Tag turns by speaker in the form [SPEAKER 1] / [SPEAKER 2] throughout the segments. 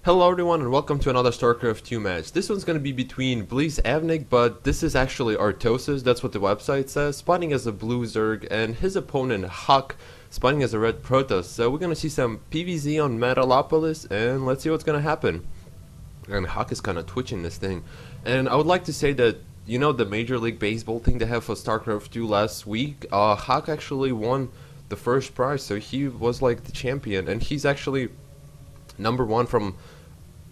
[SPEAKER 1] Hello everyone and welcome to another Starcraft 2 match. This one's going to be between PvZ, but this is actually Artosis, that's what the website says, spawning as a blue Zerg, and his opponent Huk spawning as a red Protoss. So we're going to see some PvZ on Metalopolis and let's see what's going to happen. And Huk is kind of twitching this thing. And I would like to say that, you know, the Major League Baseball thing they have for Starcraft 2 last week, Huk actually won the first prize, so he was like the champion, and he's actually #1 from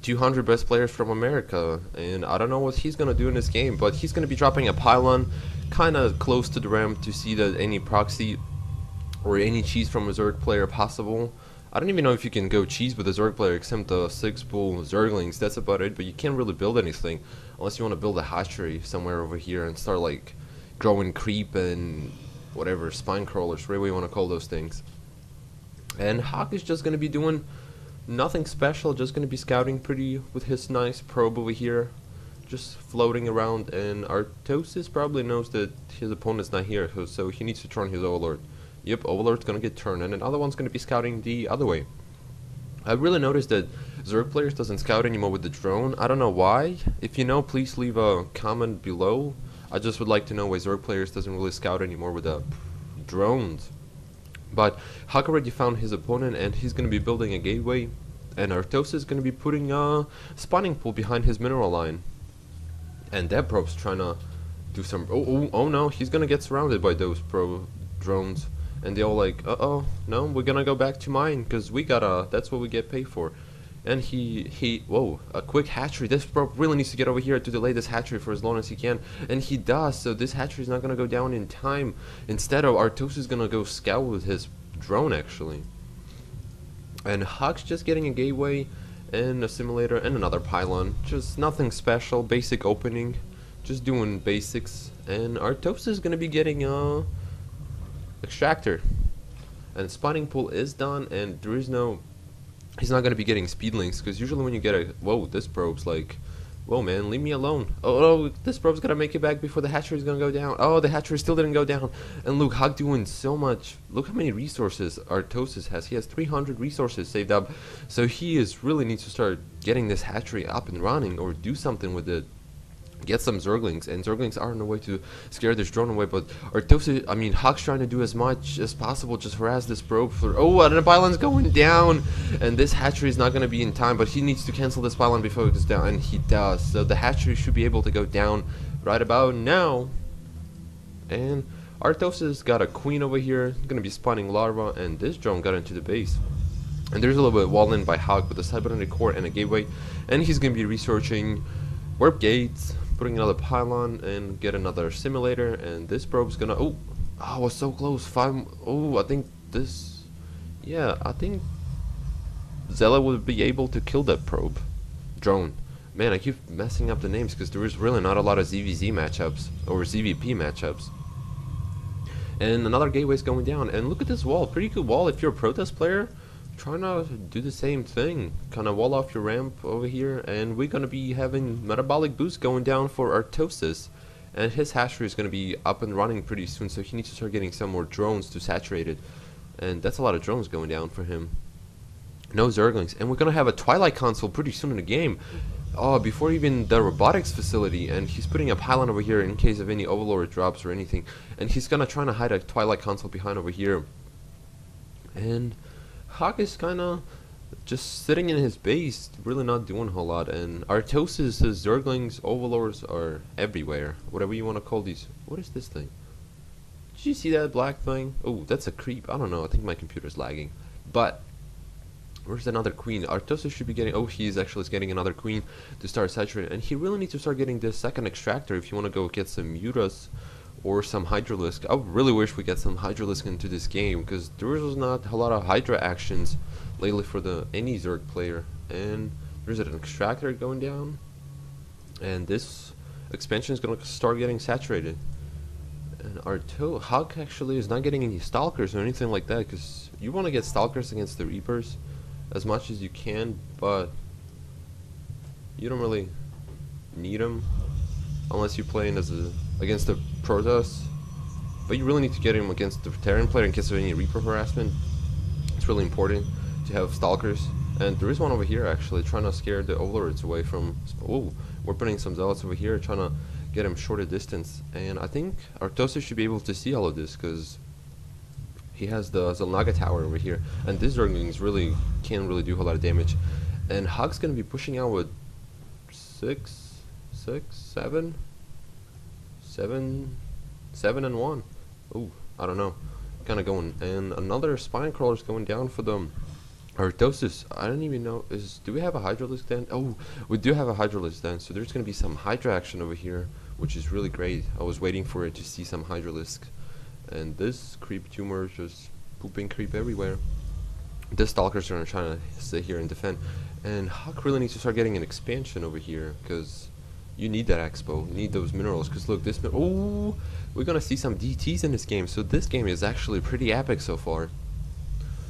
[SPEAKER 1] 200 best players from America, and I don't know what he's gonna do in this game, but he's gonna be dropping a pylon kind of close to the ramp to see that any proxy or any cheese from a Zerg player possible. I don't even know if you can go cheese with a Zerg player except the 6 bull Zerglings, that's about it, but you can't really build anything unless you want to build a hatchery somewhere over here and start like growing creep and whatever, spine crawlers, whatever you want to call those things. And Huk is just gonna be doing nothing special, just gonna be scouting pretty with his nice probe over here, just floating around, and Artosis probably knows that his opponent's not here, so he needs to turn his Overlord. Yep, Overlord's gonna get turned, and another one's gonna be scouting the other way. I really noticed that Zerg players doesn't scout anymore with the drone. I don't know why. If you know, please leave a comment below. I just would like to know why Zerg players doesn't really scout anymore with the drones. But Huk already found his opponent, and he's going to be building a gateway, and Artosis is going to be putting a spawning pool behind his mineral line. And that probe's trying to do some... Oh no, he's going to get surrounded by those pro drones. And they all like, uh-oh, no, we're going to go back to mine, because we gotta... That's what we get paid for. And whoa, a quick hatchery. This probe really needs to get over here to delay this hatchery for as long as he can. And he does, so this hatchery is not going to go down in time. Instead of Artosis is going to go scout with his drone, actually. And Huk's just getting a gateway and a simulator and another pylon. Just nothing special, basic opening. Just doing basics. And Artosis is going to be getting a extractor. And spawning pool is done, and there is no... He's not going to be getting speed links, because usually when you get a... Whoa, this probe's like... Whoa, man, leave me alone. Oh, this probe's going to make it back before the hatchery's going to go down. Oh, the hatchery still didn't go down. And look, Huk doing so much. Look how many resources Artosis has. He has 300 resources saved up. So he really needs to start getting this hatchery up and running, or do something with it. Get some Zerglings, and Zerglings are in a way to scare this drone away, but Huk's trying to do as much as possible, just harass this probe for... Oh, and the pylon's going down, and this hatchery is not going to be in time, but he needs to cancel this pylon before it goes down, and he does, so the hatchery should be able to go down right about now. And Artosis got a queen over here, going to be spawning larva, and this drone got into the base. And there's a little bit of wall in by Huk with a cybernetic core and a gateway, and he's going to be researching warp gates, putting another pylon, and get another simulator. And this probe's gonna... Oh, I was so close. I think this... Yeah, I think Zella would be able to kill that probe. Drone. Man, I keep messing up the names because there is really not a lot of ZVZ matchups, or ZVP matchups. And another gateway's going down. And look at this wall. Pretty good wall if you're a Protoss player. Trying to do the same thing, kind of wall off your ramp over here, and we're gonna be having metabolic boost going down for Artosis, and his hatchery is gonna be up and running pretty soon, so he needs to start getting some more drones to saturate it, and that's a lot of drones going down for him. No Zerglings, and we're gonna have a Twilight console pretty soon in the game. Oh, before even the robotics facility, and he's putting a pylon over here in case of any Overlord drops or anything, and he's gonna try to hide a Twilight console behind over here. And Huk is kind of just sitting in his base, really not doing a whole lot, and Artosis, his Zerglings, Overlords are everywhere, whatever you want to call these. What is this thing? Did you see that black thing? Oh, that's a creep. I don't know, I think my computer's lagging. But where's another queen? Artosis should be getting... Oh, he's actually getting another queen to start saturating, and he really needs to start getting this second extractor if you want to go get some Mutas or some Hydralisk. I really wish we get some Hydralisk into this game, because there was not a lot of Hydra actions lately for any Zerg player. And there's an extractor going down, and this expansion is going to start getting saturated. And Huk actually is not getting any Stalkers or anything like that, because you want to get Stalkers against the Reapers as much as you can, but you don't really need them unless you're playing against the Protoss. But you really need to get him against the Terran player in case of any Reaper harassment. It's really important to have Stalkers And there is one over here actually trying to scare the overlords away from. Oh, we're putting some zealots over here trying to get him shorter distance. And I think Artosis should be able to see all of this because he has the Zelnaga tower over here, and this Zerglings really can't really do a lot of damage. And Huk's gonna be pushing out with 7 and 1. Ooh, I don't know. Kind of going, and another spine crawler's going down for them. Artosis, I don't even know, do we have a Hydralisk then? Oh, we do have a Hydralisk then, so there's going to be some Hydra action over here, which is really great. I was waiting for it to see some Hydralisk. And this creep tumor is just pooping creep everywhere. The Stalkers are trying to sit here and defend. And Huk really needs to start getting an expansion over here, because you need that expo, you need those minerals, because look, this, oh, we're going to see some DTs in this game, so this game is actually pretty epic so far.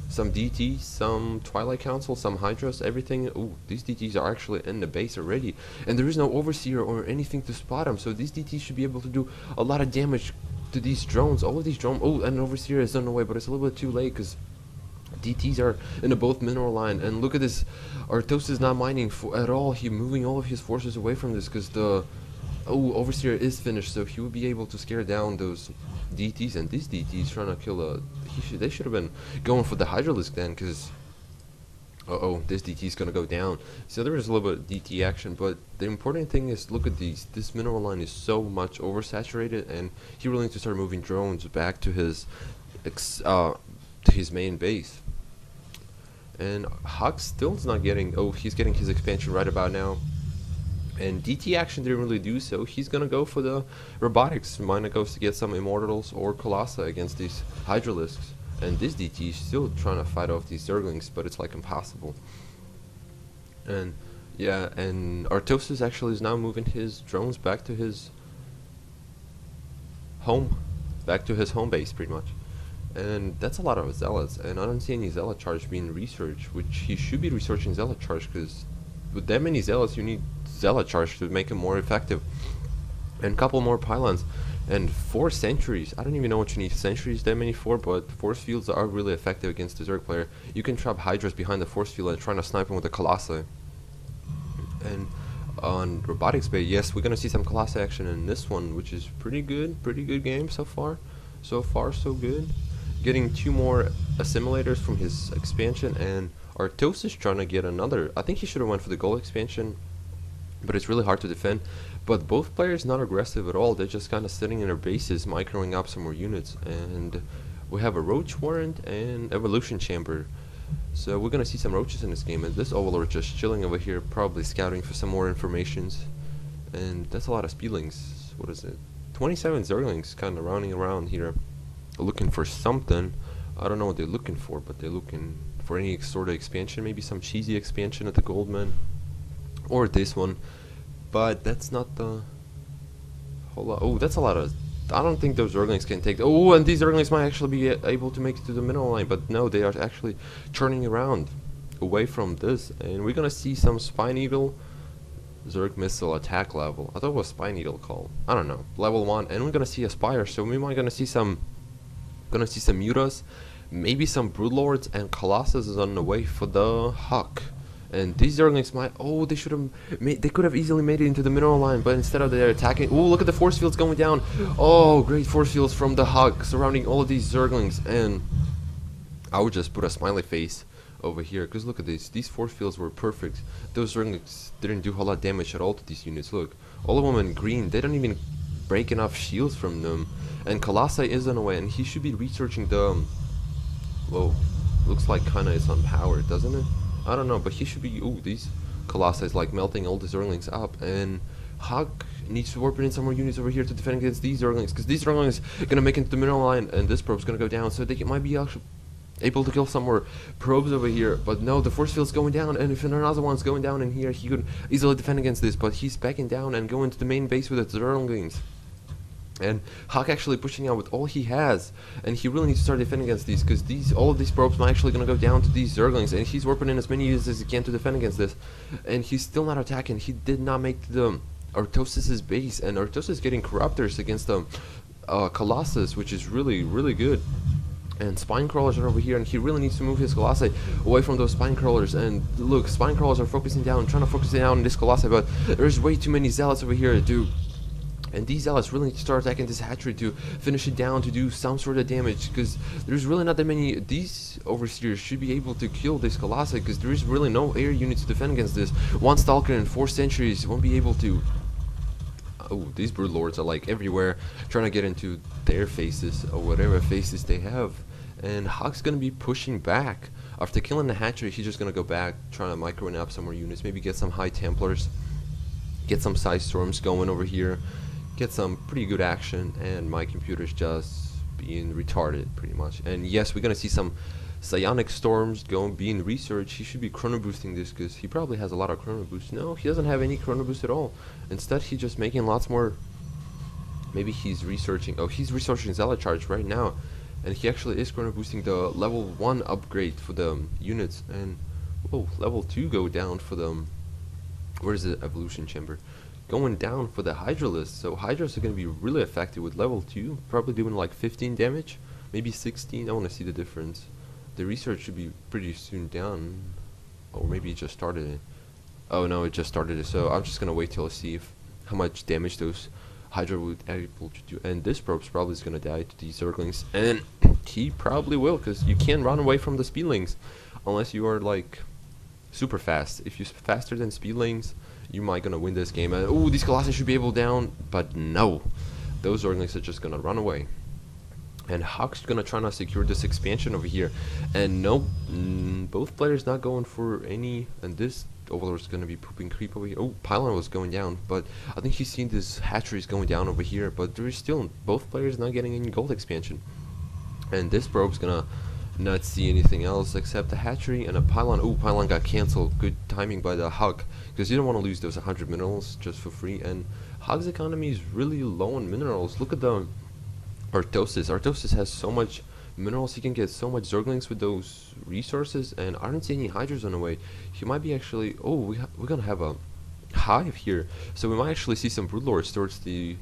[SPEAKER 1] Some DTs, some Twilight Council, some Hydras, everything. Ooh, these DTs are actually in the base already. And there is no Overseer or anything to spot them, so these DTs should be able to do a lot of damage to these drones. All of these drones. Oh, and Overseer is on the way, but it's a little bit too late because DTs are in the both mineral line. And look at this. Artosis is not mining at all. He's moving all of his forces away from this because the Overseer is finished, so he will be able to scare down those DTs. And these DTs trying to kill a. They should have been going for the Hydralisk then, because this DT is gonna go down. So there is a little bit of DT action, but the important thing is look at these. This mineral line is so much oversaturated, and he really needs to start moving drones back to his main base. And Huk still is not getting. Oh, he's getting his expansion right about now. And DT action didn't really do so. He's gonna go for the robotics. Mina goes to get some Immortals or Colossi against these Hydralisks. And this DT is still trying to fight off these Zerglings, but it's like impossible. And yeah, and Artosis actually is now moving his drones back to his home base pretty much. And that's a lot of zealots, and I don't see any zealot charge being researched, which he should be researching zealot charge, because with that many zealots you need zealot charge to make him more effective. And a couple more pylons and 4 sentries. I don't even know what you need sentries that many for, but force fields are really effective against the Zerg player. You can trap Hydras behind the force field and trying to snipe him with the Colossi. And on robotics bay, yes, we're gonna see some Colossi action in this one, which is pretty good game so far. So good. Getting 2 more assimilators from his expansion, and Artosis trying to get another. I think he should have went for the gold expansion, but it's really hard to defend. But both players not aggressive at all. They're just kind of sitting in their bases, microing up some more units. And we have a Roach Warrant and Evolution Chamber. So we're gonna see some roaches in this game, and this Overlord just chilling over here, probably scouting for some more informations. And that's a lot of Speedlings. What is it? 27 Zerglings kind of rounding around here, looking for something. I don't know what they're looking for, but they're looking for any sort of expansion, maybe some cheesy expansion at the Goldman, or this one. But that's not the whole lot. Oh, that's a lot of. I don't think those Zerglings can take. Oh, and these Zerglings might actually be able to make it to the mineral line, but no, they are actually turning around away from this, and we're gonna see some Spine Eagle Zerg missile attack level. I thought it was Spine Eagle call. I don't know. Level 1, and we're gonna see a Spire, so we might gonna see some Mutas, maybe some Broodlords, and Colossus is on the way for the Huk. And these Zerglings might. Oh, they should have. They could have easily made it into the mineral line, but instead of they're attacking. Oh, look at the force fields going down. Oh, great force fields from the Huk surrounding all of these Zerglings. And I would just put a smiley face over here, because look at this. These force fields were perfect. Those Zerglings didn't do a lot of damage at all to these units. Look, all of them in green. They don't even break enough shields from them. And Colossi is on the way, and he should be researching the. Whoa, looks like kinda it's unpowered, doesn't it? I don't know, but he should be. Ooh, these Colossi is like melting all the Zerglings up, and Huk needs to warp in some more units over here to defend against these Zerglings, because these Zerglings are gonna make it into the mineral line, and this probe's gonna go down, so they might be actually able to kill some more probes over here. But no, the force field's going down, and if another one's going down in here, he could easily defend against this, but he's backing down and going to the main base with the Zerglings. And Huk actually pushing out with all he has, and he really needs to start defending against these, because all of these probes are actually going to go down to these Zerglings, and he's warping in as many units as he can to defend against this. And he's still not attacking. He did not make the Artosis' base, and Artosis is getting Corruptors against the Colossus, which is really good. And spine crawlers are over here, and he really needs to move his Colossi away from those spine crawlers. And look, spine crawlers are focusing down, trying to focus down on this Colossi, but there's way too many zealots over here to do. And these zealots really need to start attacking this hatchery to finish it down, to do some sort of damage, because there's really not that many. These overseers should be able to kill this Colossi, because there is really no air unit to defend against this. One Stalker in 4 centuries won't be able to. Oh, these Brood Lords are like everywhere, trying to get into their faces, or whatever faces they have. And Huk's gonna be pushing back. After killing the hatchery, he's just gonna go back, trying to micro-nap some more units, maybe get some High Templars, get some Side Storms going over here, get some pretty good action, and my computer's just being retarded pretty much. And yes, we're gonna see some Psionic Storms being researched. He should be chrono boosting this, because he probably has a lot of chrono boost. No, he doesn't have any chrono boost at all. Instead, he's just making lots more. Maybe he's researching. Oh, he's researching Zealot Charge right now, and he actually is chrono boosting the level 1 upgrade for the units. And oh, level 2 go down for the where's the evolution chamber? Going down for the Hydralisk. So Hydras are going to be really effective with level 2, probably doing like 15 damage, maybe 16. I want to see the difference. The research should be pretty soon down, or maybe it just started it. Oh no, it just started it. So I'm just gonna wait till I see if how much damage those Hydra would be able to do. And this probe's probably is gonna die to these Zerglings, and he probably will, because you can't run away from the Speedlings unless you are like super fast. If you're faster than Speedlings, you might gonna win this game. And oh, these Colossi should be able down, but no, those Zerglings are just gonna run away. And Huk's gonna try to secure this expansion over here, and nope, both players not going for any. And this Overlord's gonna be pooping creep over here. Oh, Pylon was going down, but I think he's seen this hatcheries going down over here. But there is still both players not getting any gold expansion, and this probe's gonna not see anything else except the hatchery and a Pylon. Oh, Pylon got cancelled. Good timing by the Huk, because you don't want to lose those 100 minerals just for free. And Huk's economy is really low on minerals. Look at the Artosis. Artosis has so much minerals, he can get so much Zerglings with those resources, and I don't see any Hydras on the way. He might be actually. Oh, we're gonna have a hive here, so we might actually see some Broodlords towards the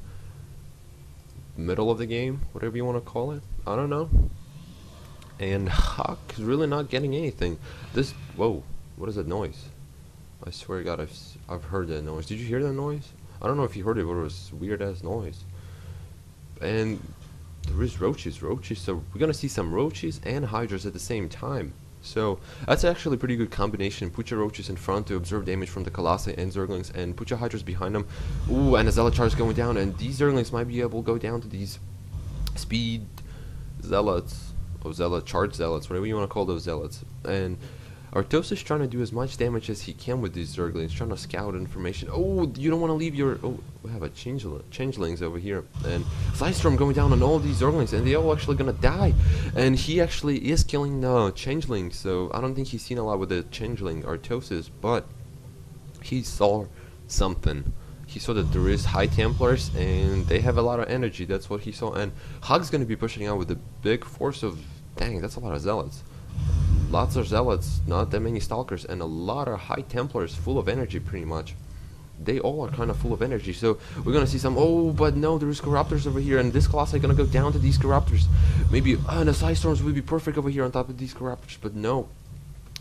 [SPEAKER 1] middle of the game, whatever you want to call it. I don't know. And Huk is really not getting anything. This. Whoa, what is that noise? I swear to God, I've heard that noise. Did you hear that noise? I don't know if you heard it, but it was weird ass noise. And there is roaches, so we're gonna see some roaches and Hydras at the same time. So that's actually a pretty good combination. Put your roaches in front to absorb damage from the Colossi and Zerglings, and put your Hydras behind them. Ooh, and a Zealot Charge going down, and these Zerglings might be able to go down to these speed Zealots, or Charge Zealots, whatever you want to call those Zealots. And Artosis is trying to do as much damage as he can with these Zerglings, trying to scout information. Oh, you don't want to leave your. Oh, we have a changelings over here, and Sidestorm going down on all these Zerglings, and they all actually gonna die. And he actually is killing the changelings, so I don't think he's seen a lot with the changeling Artosis, but he saw something. He saw that there is High Templars, and they have a lot of energy. That's what he saw. And Hug's gonna be pushing out with a big force of. Dang, that's a lot of Zealots. Lots of Zealots, not that many Stalkers, and a lot of High Templars full of energy pretty much. They all are kind of full of energy, so we're gonna see some. Oh, but no, there's Corruptors over here, and this Colossi gonna go down to these Corruptors. Maybe the Side Storms would be perfect over here on top of these Corruptors, but no.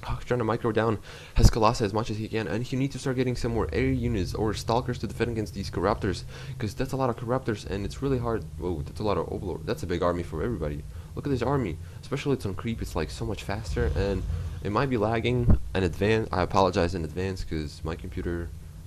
[SPEAKER 1] Huk's trying to micro down his Colossi as much as he can, and he needs to start getting some more air units or Stalkers to defend against these Corruptors, because that's a lot of Corruptors, and it's really hard. Whoa, that's a lot of Overlord. That's a big army for everybody. Look at this army, especially it's on creep. It's like so much faster, and it might be lagging in advance. I apologize in advance, because my computer